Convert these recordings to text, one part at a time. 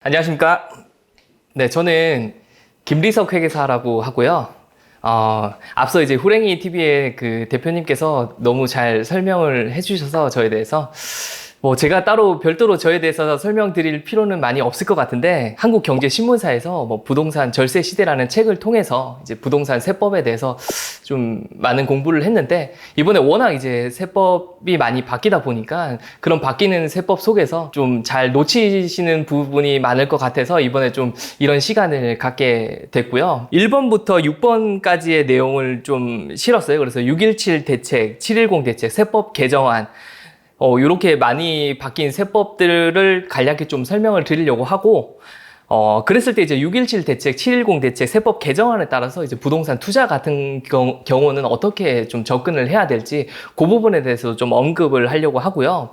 안녕하십니까. 네, 저는 김리석 회계사라고 하고요. 앞서 이제 후랭이 TV의 그 대표님께서 너무 잘 설명을 해주셔서 저에 대해서 제가 따로 별도로 저에 대해서 설명드릴 필요는 많이 없을 것 같은데, 한국경제신문사에서 부동산 절세 시대라는 책을 통해서 이제 부동산 세법에 대해서 좀 많은 공부를 했는데, 이번에 워낙 이제 세법이 많이 바뀌다 보니까 그런 바뀌는 세법 속에서 좀 잘 놓치시는 부분이 많을 것 같아서 이번에 좀 이런 시간을 갖게 됐고요. 1번부터 6번까지의 내용을 좀 실었어요. 그래서 6.17 대책, 7.10 대책, 세법 개정안, 이렇게 많이 바뀐 세법들을 간략히 좀 설명을 드리려고 하고, 그랬을 때 이제 6.17 대책, 7.10 대책, 세법 개정안에 따라서 이제 부동산 투자 같은 경우는 어떻게 좀 접근을 해야 될지 그 부분에 대해서 좀 언급을 하려고 하고요.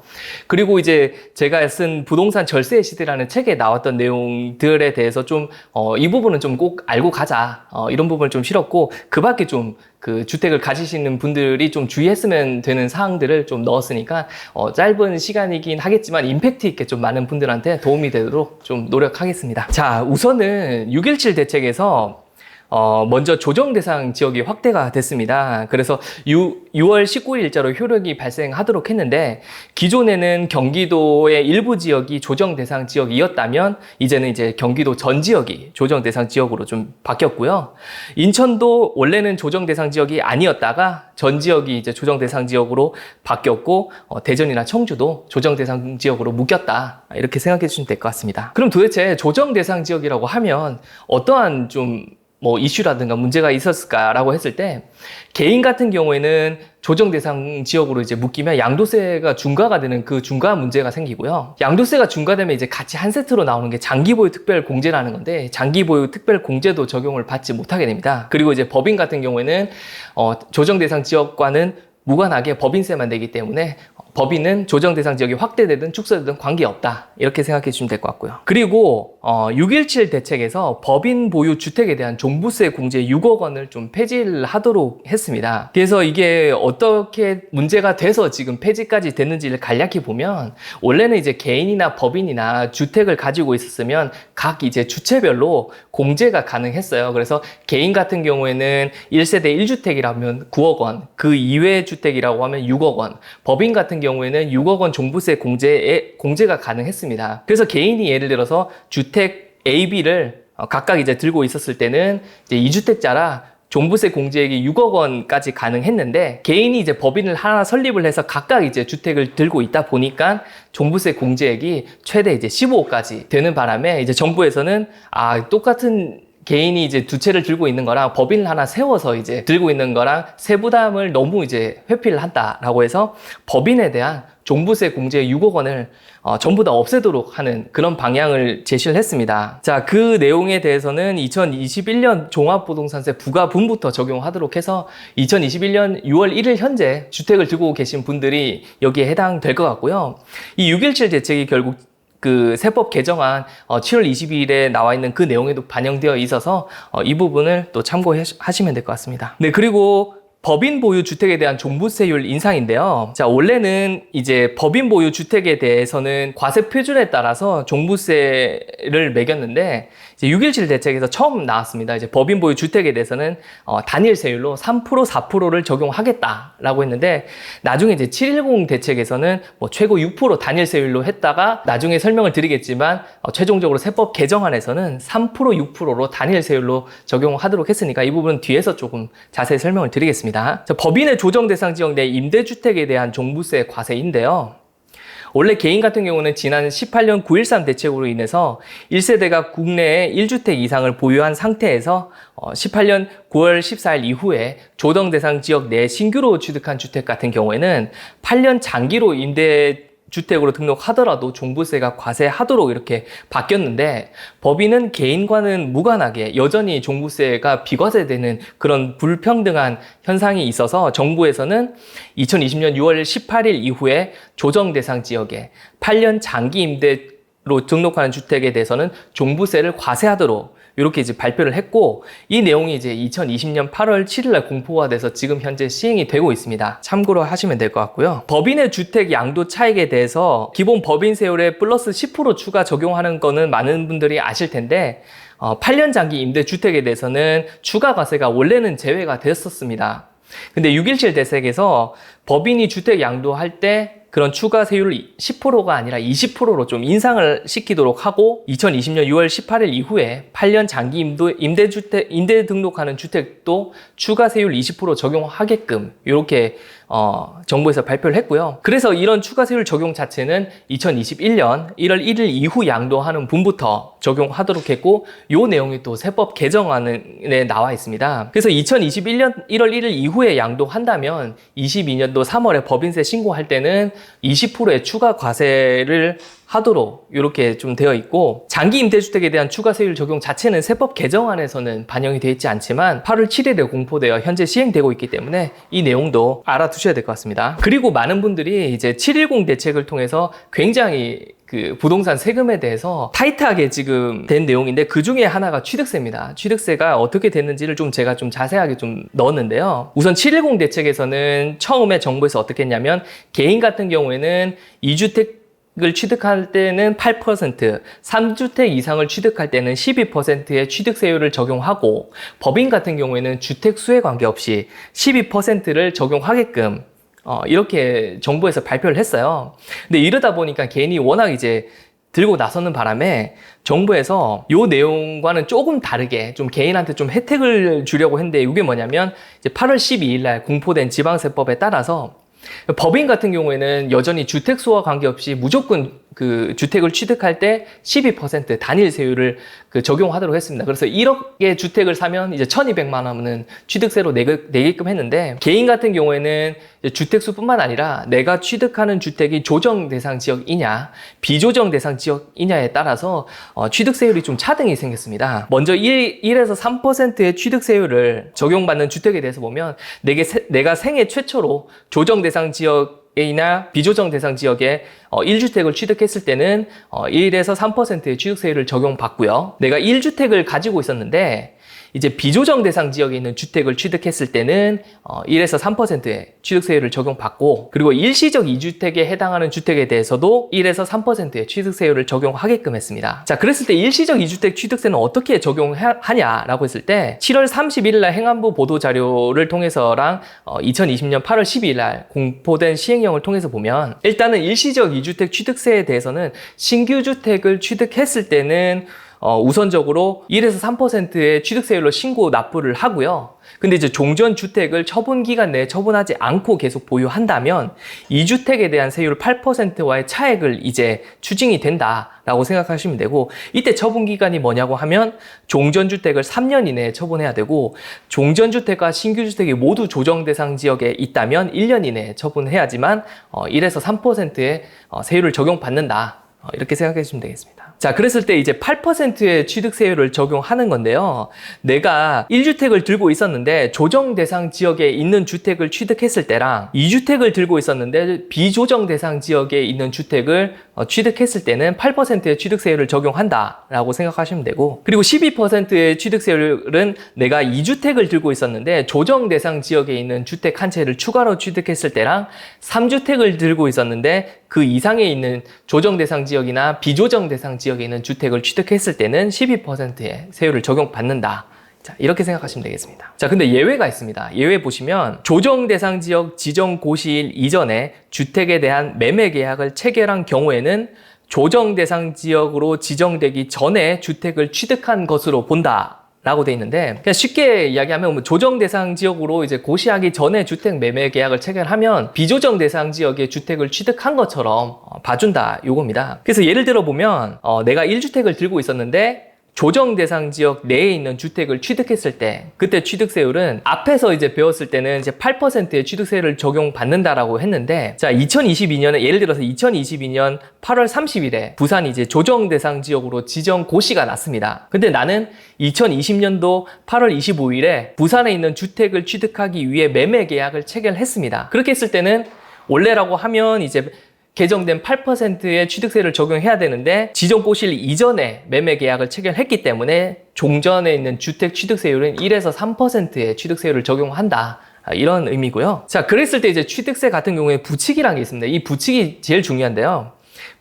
그리고 이제 제가 쓴 부동산 절세 시대라는 책에 나왔던 내용들에 대해서 좀, 이 부분은 좀 꼭 알고 가자. 이런 부분을 좀 실었고, 그 밖에 좀 그 주택을 가지시는 분들이 좀 주의했으면 되는 사항들을 좀 넣었으니까 짧은 시간이긴 하겠지만 임팩트 있게 좀 많은 분들한테 도움이 되도록 좀 노력하겠습니다. 자, 우선은 6.17 대책에서 먼저 조정 대상 지역이 확대가 됐습니다. 그래서 6월 19일자로 효력이 발생하도록 했는데, 기존에는 경기도의 일부 지역이 조정 대상 지역이었다면 이제는 이제 경기도 전 지역이 조정 대상 지역으로 좀 바뀌었고요. 인천도 원래는 조정 대상 지역이 아니었다가 전 지역이 이제 조정 대상 지역으로 바뀌었고, 대전이나 청주도 조정 대상 지역으로 묶였다. 이렇게 생각해 주시면 될 것 같습니다. 그럼 도대체 조정 대상 지역이라고 하면 어떠한 좀 이슈라든가 문제가 있었을까라고 했을 때, 개인 같은 경우에는 조정 대상 지역으로 이제 묶이면 양도세가 중과가 되는 그 중과 문제가 생기고요. 양도세가 중과되면 이제 같이 한 세트로 나오는 게 장기보유 특별공제라는 건데, 장기보유 특별공제도 적용을 받지 못하게 됩니다. 그리고 이제 법인 같은 경우에는 조정 대상 지역과는 무관하게 법인세만 내기 때문에 법인은 조정 대상 지역이 확대되든 축소되든 관계없다. 이렇게 생각해 주시면 될 것 같고요. 그리고 6.17 대책에서 법인 보유 주택에 대한 종부세 공제 6억 원을 좀 폐지를 하도록 했습니다. 그래서 이게 어떻게 문제가 돼서 지금 폐지까지 됐는지를 간략히 보면, 원래는 이제 개인이나 법인이나 주택을 가지고 있었으면 각 이제 주체별로 공제가 가능했어요. 그래서 개인 같은 경우에는 1세대 1주택이라면 9억 원, 그 이외 주택이라고 하면 6억 원, 법인 같은 경우에는 6억 원 종부세 공제가 가능했습니다. 그래서 개인이 예를 들어서 주택 A, B를 각각 이제 들고 있었을 때는 이제 2주택자라 종부세 공제액이 6억 원까지 가능했는데, 개인이 이제 법인을 하나 설립을 해서 각각 이제 주택을 들고 있다 보니까 종부세 공제액이 최대 이제 15억까지 되는 바람에, 이제 정부에서는 똑같은 개인이 이제 두 채를 들고 있는 거랑 법인을 하나 세워서 이제 들고 있는 거랑 세부담을 너무 이제 회피를 한다라고 해서 법인에 대한 종부세 공제 6억 원을 전부 다 없애도록 하는 그런 방향을 제시를 했습니다. 자, 그 내용에 대해서는 2021년 종합부동산세 부과분부터 적용하도록 해서 2021년 6월 1일 현재 주택을 들고 계신 분들이 여기에 해당될 것 같고요. 이 6.17 대책이 결국 그 세법 개정안 7월 22일에 나와 있는 그 내용에도 반영되어 있어서 이 부분을 또 참고하시면 될 것 같습니다. 네, 그리고 법인 보유 주택에 대한 종부세율 인상인데요. 자, 원래는 이제 법인 보유 주택에 대해서는 과세 표준에 따라서 종부세를 매겼는데, 이제 6.17 대책에서 처음 나왔습니다. 이제 법인 보유 주택에 대해서는 단일 세율로 3%, 4%를 적용하겠다라고 했는데, 나중에 이제 7.10 대책에서는 최고 6% 단일 세율로 했다가, 나중에 설명을 드리겠지만 최종적으로 세법 개정안에서는 3%, 6%로 단일 세율로 적용하도록 했으니까 이 부분은 뒤에서 조금 자세히 설명을 드리겠습니다. 자, 법인의 조정 대상 지역 내 임대주택에 대한 종부세 과세인데요. 원래 개인 같은 경우는 지난 18년 9.13 대책으로 인해서 1세대가 국내에 1주택 이상을 보유한 상태에서 18년 9월 14일 이후에 조정 대상 지역 내 신규로 취득한 주택 같은 경우에는 8년 장기로 임대주택으로 등록하더라도 종부세가 과세하도록 이렇게 바뀌었는데, 법인은 개인과는 무관하게 여전히 종부세가 비과세되는 그런 불평등한 현상이 있어서 정부에서는 2020년 6월 18일 이후에 조정 대상 지역에 8년 장기 임대로 등록하는 주택에 대해서는 종부세를 과세하도록 이렇게 이제 발표를 했고, 이 내용이 이제 2020년 8월 7일 날 공포가 돼서 지금 현재 시행이 되고 있습니다. 참고로 하시면 될 것 같고요. 법인의 주택 양도 차익에 대해서 기본 법인 세율에 플러스 10% 추가 적용하는 거는 많은 분들이 아실 텐데, 8년 장기 임대주택에 대해서는 추가 과세가 원래는 제외가 됐었습니다. 근데 6.17 대책에서 법인이 주택 양도할 때 그런 추가 세율을 10%가 아니라 20%로 좀 인상을 시키도록 하고, 2020년 6월 18일 이후에 8년 장기 임대 등록하는 주택도 추가 세율 20% 적용하게끔 이렇게 정부에서 발표를 했고요. 그래서 이런 추가 세율 적용 자체는 2021년 1월 1일 이후 양도하는 분부터 적용하도록 했고, 이 내용이 또 세법 개정안에 나와 있습니다. 그래서 2021년 1월 1일 이후에 양도한다면 22년도 3월에 법인세 신고할 때는 20%의 추가 과세를 하도록 이렇게 좀 되어 있고, 장기 임대주택에 대한 추가 세율 적용 자체는 세법 개정안에서는 반영이 되어 있지 않지만 8월 7일에 공포되어 현재 시행되고 있기 때문에 이 내용도 알아두셔야 될 것 같습니다. 그리고 많은 분들이 이제 710 대책을 통해서 굉장히 그 부동산 세금에 대해서 타이트하게 지금 된 내용인데, 그 중에 하나가 취득세입니다. 취득세가 어떻게 됐는지를 제가 좀 자세하게 좀 넣었는데요. 우선 710 대책에서는 처음에 정부에서 어떻게 했냐면, 개인 같은 경우에는 2주택을 취득할 때는 8%, 3주택 이상을 취득할 때는 12%의 취득세율을 적용하고, 법인 같은 경우에는 주택 수에 관계없이 12%를 적용하게끔 이렇게 정부에서 발표를 했어요. 근데 이러다 보니까 개인이 워낙 이제 들고 나서는 바람에 정부에서 이 내용과는 조금 다르게 좀 개인한테 좀 혜택을 주려고 했는데, 이게 뭐냐면 이제 8월 12일 날 공포된 지방세법에 따라서 법인 같은 경우에는 여전히 주택수와 관계없이 무조건 그 주택을 취득할 때 12% 단일 세율을 적용하도록 했습니다. 그래서 1억의 주택을 사면 이제 1,200만 원은 취득세로 내게끔 했는데, 개인 같은 경우에는 주택수뿐만 아니라 내가 취득하는 주택이 조정 대상 지역이냐 비조정 대상 지역이냐에 따라서 취득세율이 좀 차등이 생겼습니다. 먼저 1에서 3%의 취득세율을 적용받는 주택에 대해서 보면, 내가 생애 최초로 조정 대상 지역이나 비조정 대상 지역에 1주택을 취득했을 때는 1에서 3%의 취득세율을 적용받고요. 내가 1주택을 가지고 있었는데 이제 비조정 대상 지역에 있는 주택을 취득했을 때는 1에서 3%의 취득세율을 적용받고, 그리고 일시적 2주택에 해당하는 주택에 대해서도 1에서 3%의 취득세율을 적용하게끔 했습니다. 자, 그랬을 때 일시적 2주택 취득세는 어떻게 적용하냐라고 했을 때, 7월 31일 날 행안부 보도자료를 통해서랑 2020년 8월 12일 날 공포된 시행령을 통해서 보면, 일단은 일시적 2주택 취득세에 대해서는 신규 주택을 취득했을 때는 우선적으로 1에서 3%의 취득세율로 신고 납부를 하고요. 근데 이제 종전주택을 처분기간 내에 처분하지 않고 계속 보유한다면 2주택에 대한 세율 8%와의 차액을 이제 추징이 된다라고 생각하시면 되고, 이때 처분기간이 뭐냐고 하면 종전주택을 3년 이내에 처분해야 되고, 종전주택과 신규주택이 모두 조정대상 지역에 있다면 1년 이내에 처분해야지만 1에서 3%의 세율을 적용받는다. 이렇게 생각해 주시면 되겠습니다. 자, 그랬을 때 이제 8%의 취득세율을 적용하는 건데요. 내가 1주택을 들고 있었는데 조정 대상 지역에 있는 주택을 취득했을 때랑 2주택을 들고 있었는데 비조정 대상 지역에 있는 주택을 취득했을 때는 8%의 취득세율을 적용한다라고 생각하시면 되고, 그리고 12%의 취득세율은 내가 2주택을 들고 있었는데 조정 대상 지역에 있는 주택 한 채를 추가로 취득했을 때랑 3주택을 들고 있었는데 그 이상에 있는 조정 대상 지역이나 비조정 대상 지역에 있는 주택을 취득했을 때는 12%의 세율을 적용받는다. 자, 이렇게 생각하시면 되겠습니다. 자, 근데 예외가 있습니다. 예외 보시면 조정 대상 지역 지정 고시일 이전에 주택에 대한 매매 계약을 체결한 경우에는 조정 대상 지역으로 지정되기 전에 주택을 취득한 것으로 본다. 라고 돼 있는데, 그냥 쉽게 이야기하면 조정 대상 지역으로 이제 고시하기 전에 주택 매매 계약을 체결하면 비조정 대상 지역의 주택을 취득한 것처럼 봐준다 요겁니다. 그래서 예를 들어 보면 내가 1주택을 들고 있었는데 조정 대상 지역 내에 있는 주택을 취득했을 때, 그때 취득세율은 앞에서 이제 배웠을 때는 이제 8%의 취득세율을 적용받는다라고 했는데, 자, 2022년에 예를 들어서 2022년 8월 30일에 부산이 이제 조정 대상 지역으로 지정 고시가 났습니다. 근데 나는 2020년도 8월 25일에 부산에 있는 주택을 취득하기 위해 매매 계약을 체결했습니다. 그렇게 했을 때는 원래라고 하면 이제 개정된 8%의 취득세를 적용해야 되는데 지정고시일 이전에 매매 계약을 체결했기 때문에 종전에 있는 주택 취득세율은 1에서 3%의 취득세율을 적용한다. 이런 의미고요. 자, 그랬을 때 이제 취득세 같은 경우에 부칙이라는 게 있습니다. 이 부칙이 제일 중요한데요.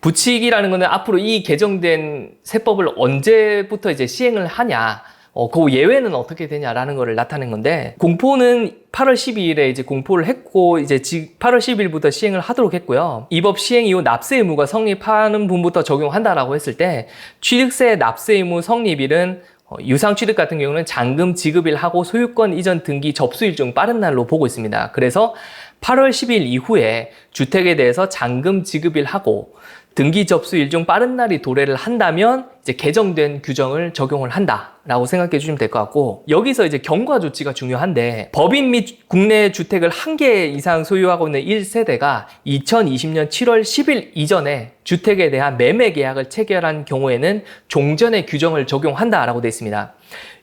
부칙이라는 거는 앞으로 이 개정된 세법을 언제부터 이제 시행을 하냐, 그 예외는 어떻게 되냐라는 거를 나타낸 건데, 공포는 8월 12일에 이제 공포를 했고, 이제 8월 10일부터 시행을 하도록 했고요. 이 법 시행 이후 납세 의무가 성립하는 분부터 적용한다라고 했을 때, 취득세 납세 의무 성립일은 유상취득 같은 경우는 잔금 지급일 하고 소유권 이전 등기 접수일 중 빠른 날로 보고 있습니다. 그래서 8월 10일 이후에 주택에 대해서 잔금 지급일 하고 등기 접수일 중 빠른 날이 도래를 한다면 이제 개정된 규정을 적용을 한다라고 생각해 주시면 될 것 같고, 여기서 이제 경과 조치가 중요한데, 법인 및 국내 주택을 1개 이상 소유하고 있는 1세대가 2020년 7월 10일 이전에 주택에 대한 매매 계약을 체결한 경우에는 종전의 규정을 적용한다라고 되어 있습니다.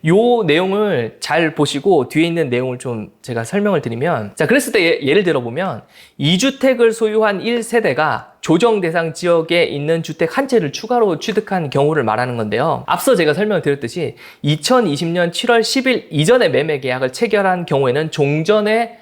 요 내용을 잘 보시고 뒤에 있는 내용을 좀 제가 설명을 드리면, 자, 그랬을 때 예를 들어 보면 2주택을 소유한 1세대가 조정 대상 지역에 있는 주택 한 채를 추가로 취득한 경우를 말하는 건데요. 앞서 제가 설명을 드렸듯이 2020년 7월 10일 이전에 매매 계약을 체결한 경우에는 종전에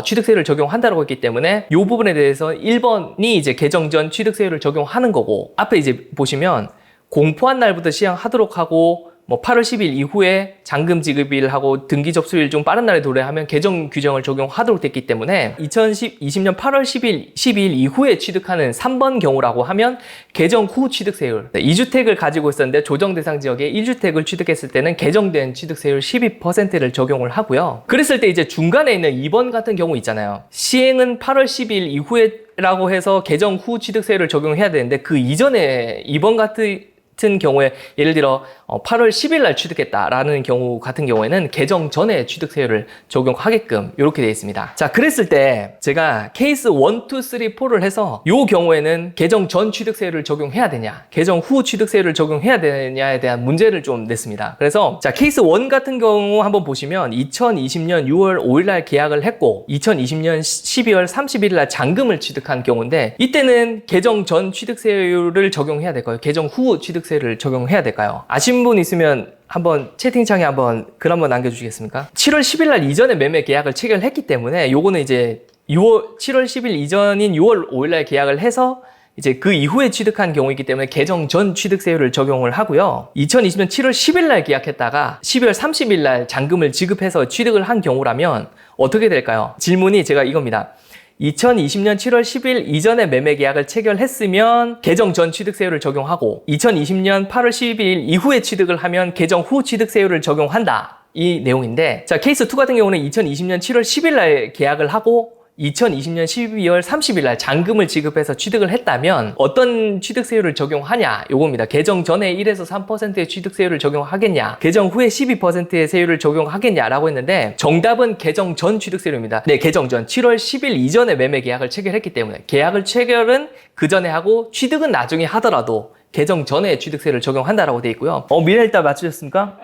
취득세를 적용한다고 했기 때문에 이 부분에 대해서 1번이 이제 개정 전 취득세율을 적용하는 거고, 앞에 이제 보시면 공포한 날부터 시행하도록 하고 8월 10일 이후에 잔금 지급일 하고 등기 접수일 중 빠른 날에 도래하면 개정 규정을 적용하도록 됐기 때문에 2020년 8월 12일 이후에 취득하는 3번 경우라고 하면 개정 후 취득세율, 2주택을 가지고 있었는데 조정 대상 지역에 1주택을 취득했을 때는 개정된 취득세율 12%를 적용을 하고요. 그랬을 때 이제 중간에 있는 2번 같은 경우 있잖아요. 시행은 8월 10일 이후에 라고 해서 개정 후 취득세율을 적용해야 되는데, 그 이전에 2번 같은 경우에 예를 들어 8월 10일 날 취득했다라는 경우 같은 경우에는 개정 전에 취득세율을 적용하게끔 이렇게 되어 있습니다. 자, 그랬을 때 제가 케이스 1, 2, 3, 4를 해서 이 경우에는 개정 전 취득세율을 적용해야 되냐, 개정 후 취득세율을 적용해야 되냐에 대한 문제를 좀 냈습니다. 그래서 자, 케이스 1 같은 경우 한번 보시면 2020년 6월 5일 날 계약을 했고 2020년 12월 31일 날 잔금을 취득한 경우인데, 이때는 개정 전 취득세율을 적용해야 될까요? 개정 후 취득세를 적용해야 될까요? 아신 분 있으면 한번 채팅창에 한번 글 한번 남겨주시겠습니까? 7월 10일 날 이전에 매매 계약을 체결했기 때문에 요거는 이제 7월 10일 이전인 6월 5일 날 계약을 해서 이제 그 이후에 취득한 경우이기 때문에 개정 전 취득세율을 적용을 하고요. 2020년 7월 10일 날 계약했다가 12월 30일 날 잔금을 지급해서 취득을 한 경우라면 어떻게 될까요? 질문이 제가 이겁니다. 2020년 7월 10일 이전에 매매 계약을 체결했으면 개정 전 취득세율을 적용하고 2020년 8월 12일 이후에 취득을 하면 개정 후 취득세율을 적용한다. 이 내용인데, 자, 케이스 2 같은 경우는 2020년 7월 10일 날 계약을 하고 2020년 12월 30일 날 잔금을 지급해서 취득을 했다면 어떤 취득세율을 적용하냐, 요겁니다. 개정 전에 1에서 3%의 취득세율을 적용하겠냐, 개정 후에 12%의 세율을 적용하겠냐라고 했는데, 정답은 개정 전 취득세율입니다. 네, 개정 전 7월 10일 이전에 매매 계약을 체결했기 때문에 계약을 체결은 그 전에 하고 취득은 나중에 하더라도 개정 전에 취득세를 적용한다라고 되어 있고요. 미래 일단 맞추셨습니까?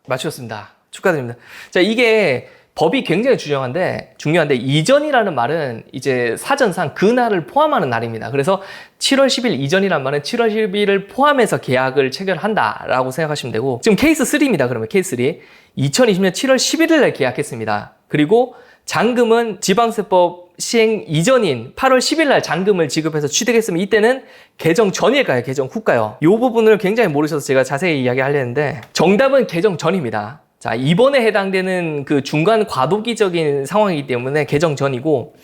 맞추셨습니다. 축하드립니다. 자, 이게 법이 굉장히 중요한데 이전이라는 말은 이제 사전상 그 날을 포함하는 날입니다. 그래서 7월 10일 이전이란 말은 7월 10일을 포함해서 계약을 체결한다라고 생각하시면 되고, 지금 케이스 3입니다. 그러면 케이스 3. 2020년 7월 11일 날 계약했습니다. 그리고 잔금은 지방세법 시행 이전인 8월 10일 날 잔금을 지급해서 취득했으면 이때는 개정 전일까요? 개정 후일까요? 이 부분을 굉장히 모르셔서 제가 자세히 이야기하려는데, 정답은 개정 전입니다. 자, 이번에 해당되는 그 중간 과도기적인 상황이기 때문에 개정 전이고,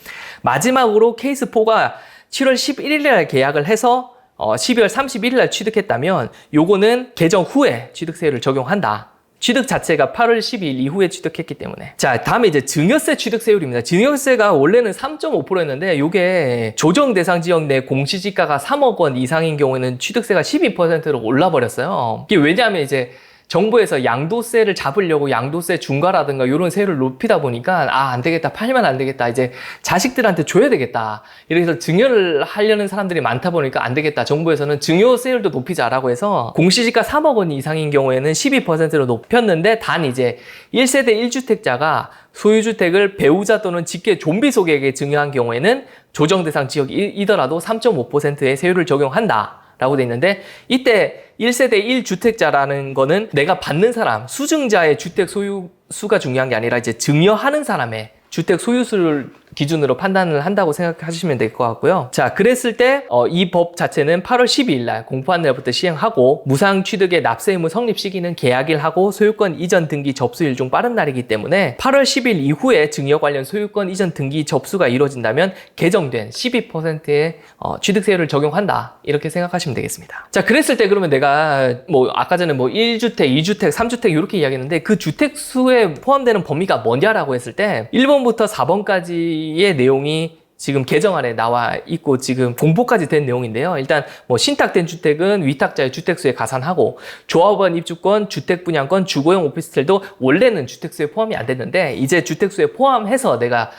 마지막으로 케이스 4가 7월 11일 날 계약을 해서 12월 31일 날 취득했다면 요거는 개정 후에 취득세율을 적용한다. 취득 자체가 8월 12일 이후에 취득했기 때문에. 자, 다음에 이제 증여세 취득세율입니다. 증여세가 원래는 3.5%였는데 요게 조정 대상 지역 내 공시지가가 3억 원 이상인 경우에는 취득세가 12%로 올라버렸어요. 이게 왜냐하면 이제 정부에서 양도세를 잡으려고 양도세 중과라든가 이런 세율을 높이다 보니까 안 되겠다, 팔면 안 되겠다, 이제 자식들한테 줘야 되겠다, 이렇게 해서 증여를 하려는 사람들이 많다 보니까 안 되겠다, 정부에서는 증여세율도 높이자라고 해서 공시지가 3억 원 이상인 경우에는 12%로 높였는데, 단 이제 1세대 1주택자가 소유주택을 배우자 또는 직계 좀비 소액에게 증여한 경우에는 조정 대상 지역이더라도 3.5%의 세율을 적용한다 라고 돼 있는데, 이때 1세대 1주택자라는 거는 내가 받는 사람, 수증자의 주택 소유 수가 중요한 게 아니라 이제 증여하는 사람의 주택 소유수를 기준으로 판단을 한다고 생각하시면 될 것 같고요. 자, 그랬을 때 이 법 자체는 8월 12일 날 공포한 날부터 시행하고, 무상 취득의 납세 의무 성립 시기는 계약일 하고 소유권 이전 등기 접수일 중 빠른 날이기 때문에 8월 10일 이후에 증여 관련 소유권 이전 등기 접수가 이루어진다면 개정된 12%의 취득세율을 적용한다, 이렇게 생각하시면 되겠습니다. 자, 그랬을 때 그러면 내가 아까 전에 1주택, 2주택, 3주택 이렇게 이야기했는데, 그 주택 수에 포함되는 범위가 뭐냐라고 했을 때 1번부터 4번까지 의 내용이 지금 개정안에 나와 있고 지금 공포까지 된 내용인데요. 일단 신탁된 주택은 위탁자의 주택수에 가산하고, 조합원 입주권, 주택분양권, 주거용 오피스텔도 원래는 주택수에 포함이 안 됐는데 이제 주택수에 포함해서 내가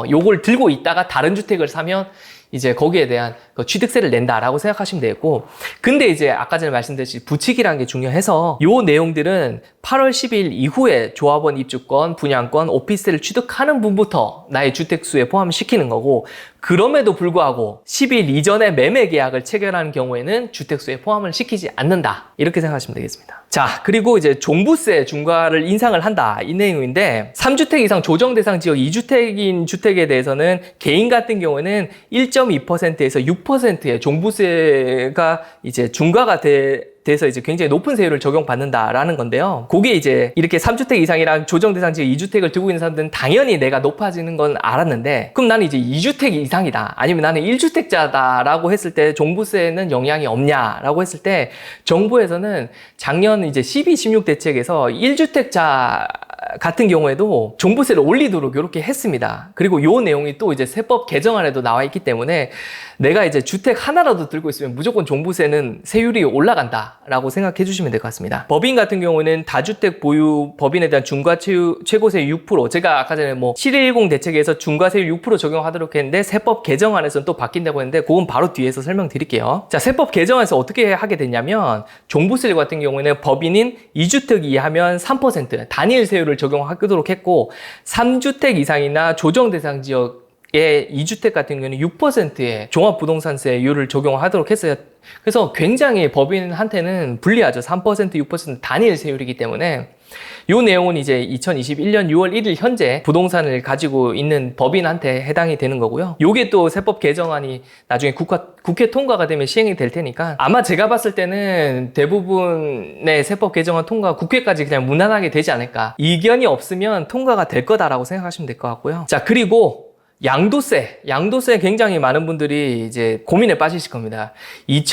요걸 들고 있다가 다른 주택을 사면 이제 거기에 대한 취득세를 낸다라고 생각하시면 되겠고, 근데 이제 아까 전에 말씀드렸듯이 부칙이라는 게 중요해서 요 내용들은 8월 10일 이후에 조합원 입주권, 분양권, 오피스텔을 취득하는 분부터 나의 주택수에 포함시키는 거고, 그럼에도 불구하고 10일 이전에 매매 계약을 체결하는 경우에는 주택수에 포함을 시키지 않는다, 이렇게 생각하시면 되겠습니다. 자, 그리고 이제 종부세 중과를 인상을 한다, 이 내용인데, 3주택 이상 조정 대상 지역 2주택인 주택에 대해서는 개인 같은 경우에는 1.2%에서 6%의 종부세가 이제 중과가 돼서 이제 굉장히 높은 세율을 적용받는다라는 건데요. 그게 이제 이렇게 3주택 이상이랑 조정 대상 지역 2주택을 두고 있는 사람들은 당연히 내가 높아지는 건 알았는데, 그럼 나는 이제 2주택 이상이다, 아니면 나는 1주택자다라고 했을 때 종부세는 영향이 없냐라고 했을 때, 정부에서는 작년 이제 12, 16 대책에서 1주택자 같은 경우에도 종부세를 올리도록 이렇게 했습니다. 그리고 요 내용이 또 이제 세법 개정안에도 나와 있기 때문에 내가 이제 주택 하나라도 들고 있으면 무조건 종부세는 세율이 올라간다라고 생각해 주시면 될 것 같습니다. 법인 같은 경우는 다주택 보유 법인에 대한 중과 최고세 6%, 제가 아까 전에 7110 대책에서 중과세율 6% 적용하도록 했는데 세법 개정안에서는 또 바뀐다고 했는데, 그건 바로 뒤에서 설명드릴게요. 자, 세법 개정안에서 어떻게 하게 됐냐면, 종부세 같은 경우에는 법인인 2주택 이하면 3% 단일 세율을 적용하도록 했고, 3주택 이상이나 조정 대상 지역 2주택 같은 경우는 6%의 종합부동산세율을 적용하도록 했어요. 그래서 굉장히 법인한테는 불리하죠. 3%, 6% 단일 세율이기 때문에 이 내용은 이제 2021년 6월 1일 현재 부동산을 가지고 있는 법인한테 해당이 되는 거고요. 요게 또 세법 개정안이 나중에 국회 통과가 되면 시행이 될 테니까, 아마 제가 봤을 때는 대부분의 세법 개정안 통과가 국회까지 그냥 무난하게 되지 않을까. 이견이 없으면 통과가 될 거다라고 생각하시면 될 것 같고요. 자, 그리고 양도세 굉장히 많은 분들이 이제 고민에 빠지실 겁니다. 이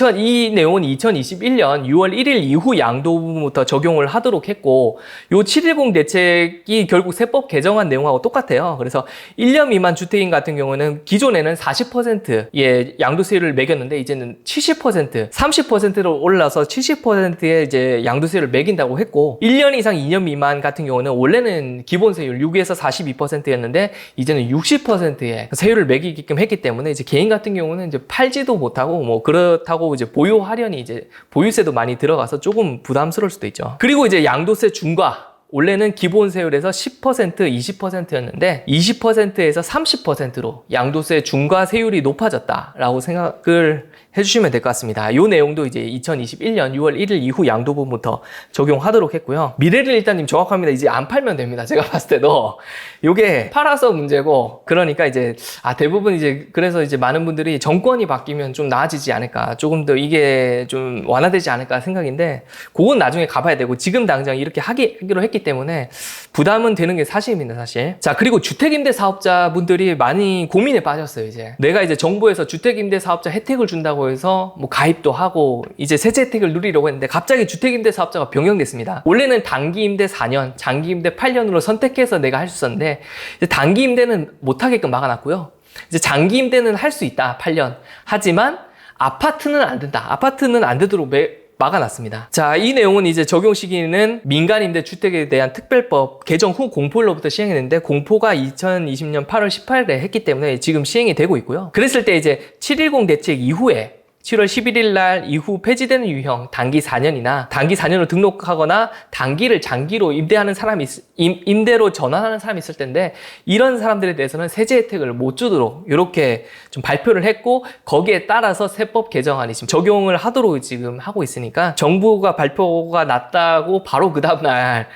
내용은 2021년 6월 1일 이후 양도부부터 적용을 하도록 했고, 요 710 대책이 결국 세법 개정안 내용하고 똑같아요. 그래서 1년 미만 주택인 같은 경우는 기존에는 40%의 양도세율을 매겼는데 이제는 70%, 30%로 올라서 70%의 이제 양도세율을 매긴다고 했고, 1년 이상 2년 미만 같은 경우는 원래는 기본세율 6에서 42%였는데 이제는 60%의 세율을 매기게끔 했기 때문에 이제 개인 같은 경우는 이제 팔지도 못하고 그렇다고 이제 보유하려니 이제 보유세도 많이 들어가서 조금 부담스러울 수도 있죠. 그리고 이제 양도세 중과, 원래는 기본 세율에서 10%, 20%였는데 20%에서 30%로 양도세 중과 세율이 높아졌다라고 생각을 해주시면 될 것 같습니다. 이 내용도 이제 2021년 6월 1일 이후 양도부부터 적용하도록 했고요. 미래를 일단님 정확합니다. 이제 안 팔면 됩니다. 제가 봤을 때도 이게 팔아서 문제고, 그러니까 이제 대부분 이제 그래서 이제 많은 분들이 정권이 바뀌면 좀 나아지지 않을까, 조금 더 이게 좀 완화되지 않을까 생각인데, 그건 나중에 가봐야 되고 지금 당장 이렇게 하기로 했기 때문에 부담은 되는 게 사실입니다, 사실. 자, 그리고 주택임대 사업자분들이 많이 고민에 빠졌어요. 이제 내가 이제 정부에서 주택임대 사업자 혜택을 준다고 해서 가입도 하고 이제 세제 혜택을 누리려고 했는데, 갑자기 주택임대 사업자가 변경됐습니다. 원래는 단기임대 4년, 장기임대 8년으로 선택해서 내가 할 수 있었는데, 이제 단기임대는 못하게끔 막아놨고요. 이제 장기임대는 할 수 있다, 8년. 하지만 아파트는 안 된다. 아파트는 안 되도록 막아놨습니다. 자, 이 내용은 이제 적용 시기는 민간임대주택에 대한 특별법 개정 후 공포일로부터 시행했는데 공포가 2020년 8월 18일에 했기 때문에 지금 시행이 되고 있고요. 그랬을 때 이제 7.10 대책 이후에 7월 11일 날 이후 폐지되는 유형 단기 4년이나 단기 4년으로 등록하거나 단기를 장기로 임대하는 사람이 임대로 전환하는 사람이 있을 텐데 이런 사람들에 대해서는 세제 혜택을 못 주도록 이렇게 좀 발표를 했고 거기에 따라서 세법 개정안이 지금 적용을 하도록 지금 하고 있으니까 정부가 발표가 났다고 바로 그 다음 날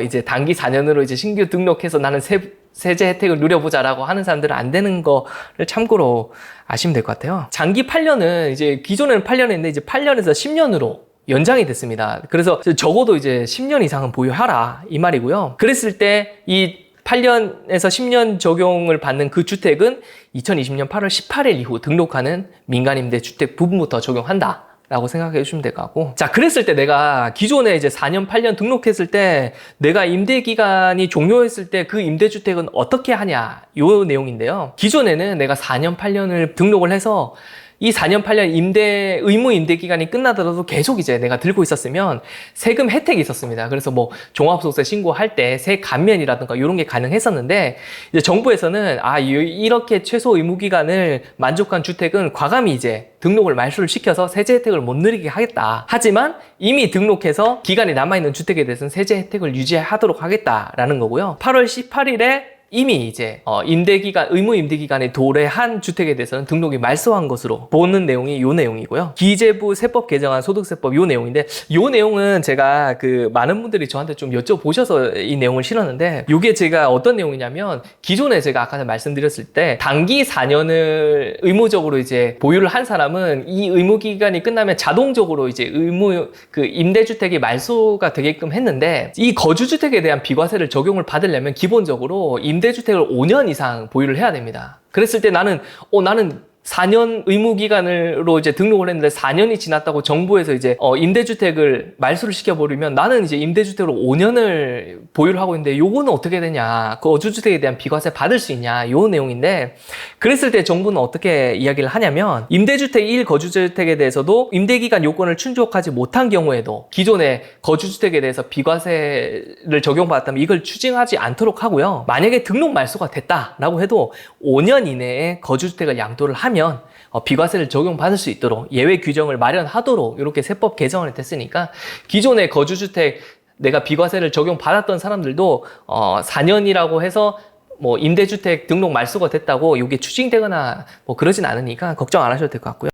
이제 단기 4년으로 이제 신규 등록해서 나는 세제 혜택을 누려보자라고 하는 사람들은 안 되는 거를 참고로 아시면 될 것 같아요. 장기 8년은 이제 기존에는 8년이었는데 이제 8년에서 10년으로 연장이 됐습니다. 그래서 적어도 이제 10년 이상은 보유하라 이 말이고요. 그랬을 때 이 8년에서 10년 적용을 받는 그 주택은 2020년 8월 18일 이후 등록하는 민간임대주택 부분부터 적용한다. 라고 생각해 주시면 될 것 같고. 자, 그랬을 때 내가 기존에 이제 4년, 8년 등록했을 때 내가 임대 기간이 종료했을 때 그 임대주택은 어떻게 하냐. 요 내용인데요. 기존에는 내가 4년, 8년을 등록을 해서 이 4년, 8년 의무 임대 기간이 끝나더라도 계속 이제 내가 들고 있었으면 세금 혜택이 있었습니다. 그래서 뭐 종합소득세 신고할 때 세 감면이라든가 이런 게 가능했었는데 이제 정부에서는 이렇게 최소 의무 기간을 만족한 주택은 과감히 이제 등록을 말소를 시켜서 세제 혜택을 못 누리게 하겠다. 하지만 이미 등록해서 기간이 남아있는 주택에 대해서는 세제 혜택을 유지하도록 하겠다라는 거고요. 8월 18일에 이미 이제 의무 임대기간에 도래한 주택에 대해서는 등록이 말소한 것으로 보는 내용이 요 내용이고요. 기재부 세법 개정안 소득세법 요 내용인데 요 내용은 제가 많은 분들이 저한테 좀 여쭤보셔서 이 내용을 실었는데 요게 제가 어떤 내용이냐면 기존에 제가 아까 말씀드렸을 때 단기 4년을 의무적으로 이제 보유를 한 사람은 이 의무 기간이 끝나면 자동적으로 이제 임대주택이 말소가 되게끔 했는데 이 거주주택에 대한 비과세를 적용을 받으려면 기본적으로 임대주택을 5년 이상 보유를 해야 됩니다. 그랬을 때 나는 4년 의무기간으로 이제 등록을 했는데 4년이 지났다고 정부에서 이제 임대주택을 말소를 시켜버리면 나는 이제 임대주택으로 5년을 보유를 하고 있는데 요거는 어떻게 되냐, 거주주택에 대한 비과세 받을 수 있냐, 요 내용인데 그랬을 때 정부는 어떻게 이야기를 하냐면 임대주택 1거주주택에 대해서도 임대기간 요건을 충족하지 못한 경우에도 기존의 거주주택에 대해서 비과세를 적용받았다면 이걸 추징하지 않도록 하고요. 만약에 등록 말소가 됐다라고 해도 5년 이내에 거주주택을 양도를 하면 비과세를 적용받을 수 있도록 예외 규정을 마련하도록 이렇게 세법 개정을 됐으니까 기존의 거주주택 내가 비과세를 적용받았던 사람들도 4년이라고 해서 뭐 임대주택 등록 말소가 됐다고 이게 추징되거나 뭐 그러진 않으니까 걱정 안 하셔도 될 것 같고요.